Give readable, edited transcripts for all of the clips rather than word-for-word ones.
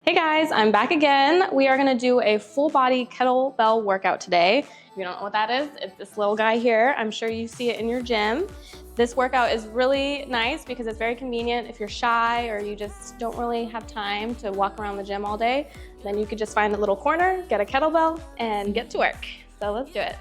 Hey guys, I'm back again. We are gonna do a full body kettlebell workout today. If you don't know what that is, it's this little guy here. I'm sure you see it in your gym. This workout is really nice because it's very convenient. If you're shy or you just don't really have time to walk around the gym all day, then you could just find a little corner, get a kettlebell, and get to work. So let's do it.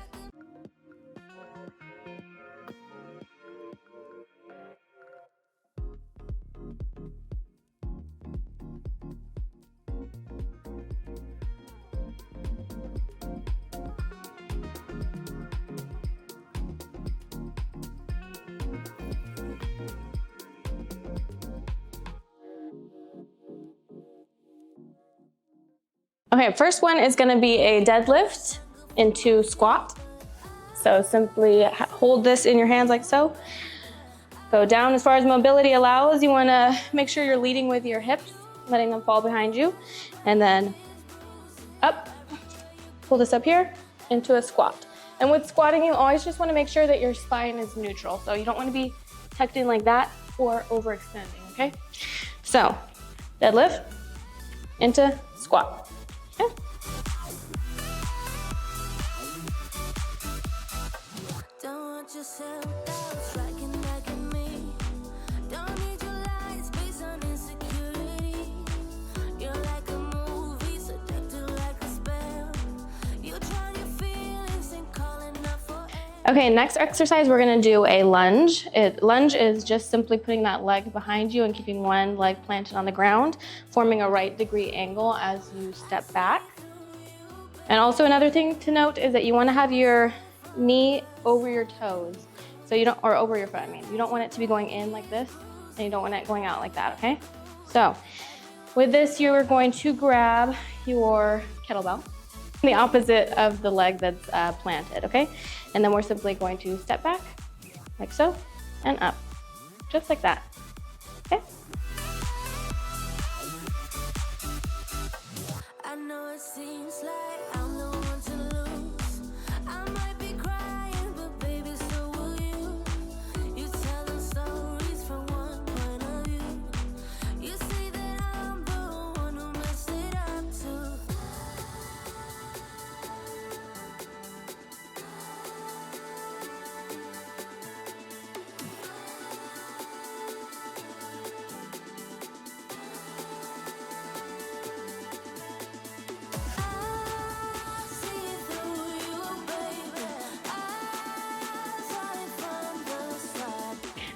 Okay, first one is gonna be a deadlift into squat. So simply hold this in your hands like so. Go down as far as mobility allows. You wanna make sure you're leading with your hips, letting them fall behind you. And then up, pull this up here into a squat. And with squatting, you always just wanna make sure that your spine is neutral. So you don't wanna be tucked in like that or overextending, okay? So deadlift into squat. Okay. Okay, next exercise, we're gonna do a lunge. Lunge is just simply putting that leg behind you and keeping one leg planted on the ground, forming a right degree angle as you step back. And also another thing to note is that you wanna have your knee over your toes. So you don't, or over your foot, I mean. You don't want it to be going in like this, and you don't want it going out like that, okay? So with this, you are going to grab your kettlebell, the opposite of the leg that's planted, okay? And then we're simply going to step back, like so, and up, just like that, okay? I know it seems like I'm the one to lose. I might be crying, but baby, so will you. You tell them stories from one point of view. You say that I'm the one who messed it up too.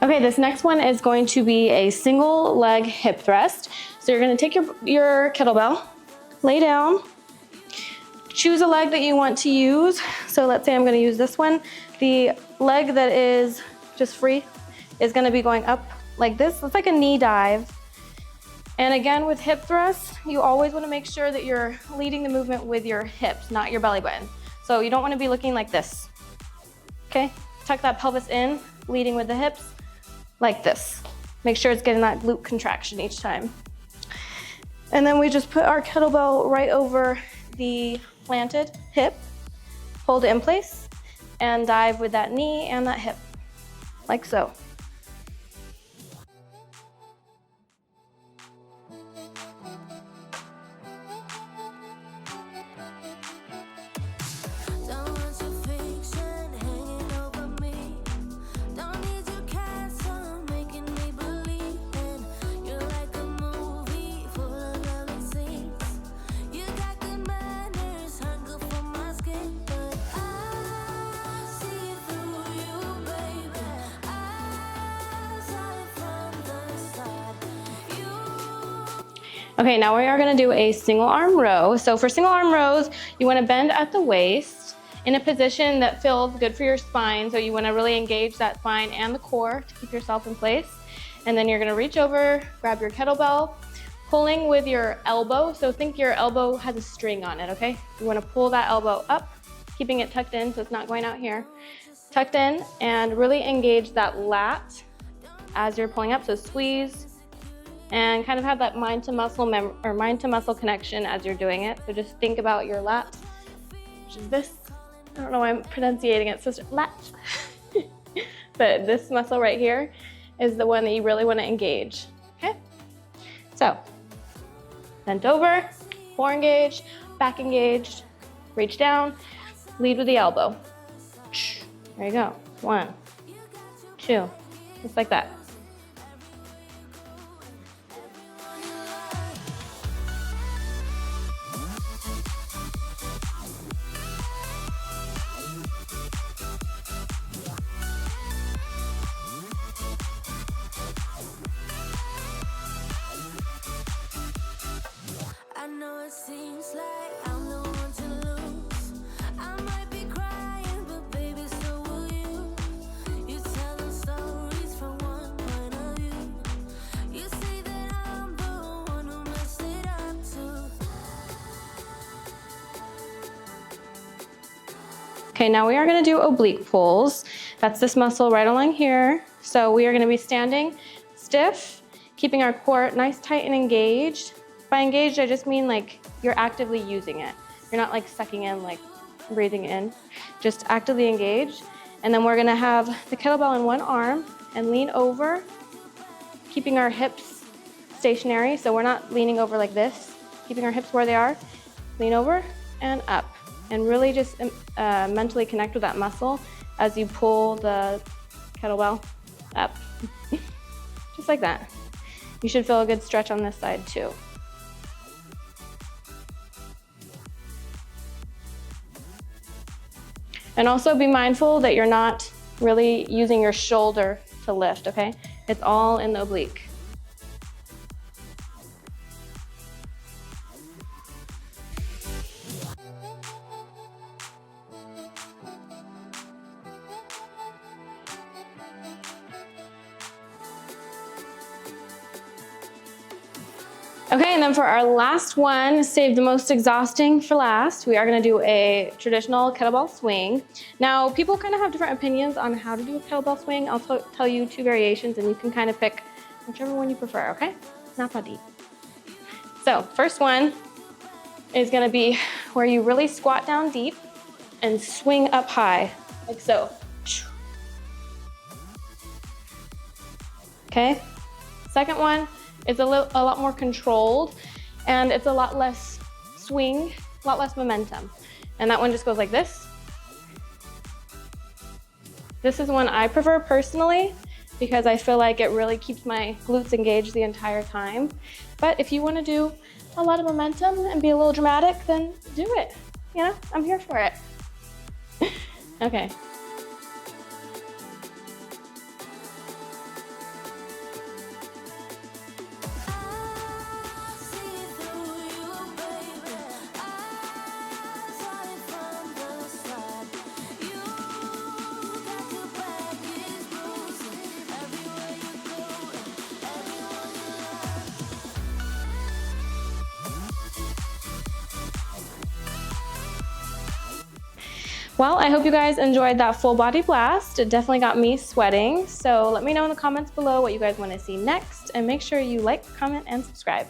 Okay, this next one is going to be a single leg hip thrust. So you're gonna take your kettlebell, lay down, choose a leg that you want to use. So let's say I'm gonna use this one. The leg that is just free is gonna be going up like this. It's like a knee dive. And again, with hip thrusts, you always wanna make sure that you're leading the movement with your hips, not your belly button. So you don't wanna be looking like this, okay? Tuck that pelvis in, leading with the hips, like this. Make sure it's getting that glute contraction each time. And then we just put our kettlebell right over the planted hip, hold it in place, and dive with that knee and that hip, like so. Okay, now we are gonna do a single arm row. So for single arm rows, you wanna bend at the waist in a position that feels good for your spine. So you wanna really engage that spine and the core to keep yourself in place. And then you're gonna reach over, grab your kettlebell, pulling with your elbow. So think your elbow has a string on it, okay? You wanna pull that elbow up, keeping it tucked in so it's not going out here. Tucked in, and really engage that lat as you're pulling up. So squeeze, and kind of have that mind to muscle connection as you're doing it. So just think about your lat, which is this. I don't know why I'm pronunciating it, so lat. But this muscle right here is the one that you really want to engage, okay? So Bent over, core engaged, back engaged, reach down, lead with the elbow. There you go. 1, 2, just like that. I know it seems like I'm the one to lose. I might be crying, but baby, so will you. You tell the stories from one point of view. You say that I'm the one who messed it up too. Okay, now we are gonna do oblique pulls. That's this muscle right along here. So we are gonna be standing stiff, keeping our core nice, tight, and engaged. By engaged, I just mean like you're actively using it. You're not like sucking in, like breathing in, just actively engaged. And then we're gonna have the kettlebell in one arm and lean over, keeping our hips stationary. So we're not leaning over like this, keeping our hips where they are. Lean over and up. And really just mentally connect with that muscle as you pull the kettlebell up. Just like that. You should feel a good stretch on this side too. And also be mindful that you're not really using your shoulder to lift, okay? It's all in the oblique. Okay, and then for our last one, save the most exhausting for last, we are gonna do a traditional kettlebell swing. Now, people kind of have different opinions on how to do a kettlebell swing. I'll tell you 2 variations and you can kind of pick whichever one you prefer, okay? Not that deep. So, first one is gonna be where you really squat down deep and swing up high, like so. Okay? Second one, it's a lot more controlled and it's a lot less swing, a lot less momentum. And that one just goes like this. This is one I prefer personally because I feel like it really keeps my glutes engaged the entire time. But if you want to do a lot of momentum and be a little dramatic, then do it. You know, I'm here for it. Okay. Well, I hope you guys enjoyed that full body blast. It definitely got me sweating. So let me know in the comments below what you guys want to see next, and make sure you like, comment, and subscribe.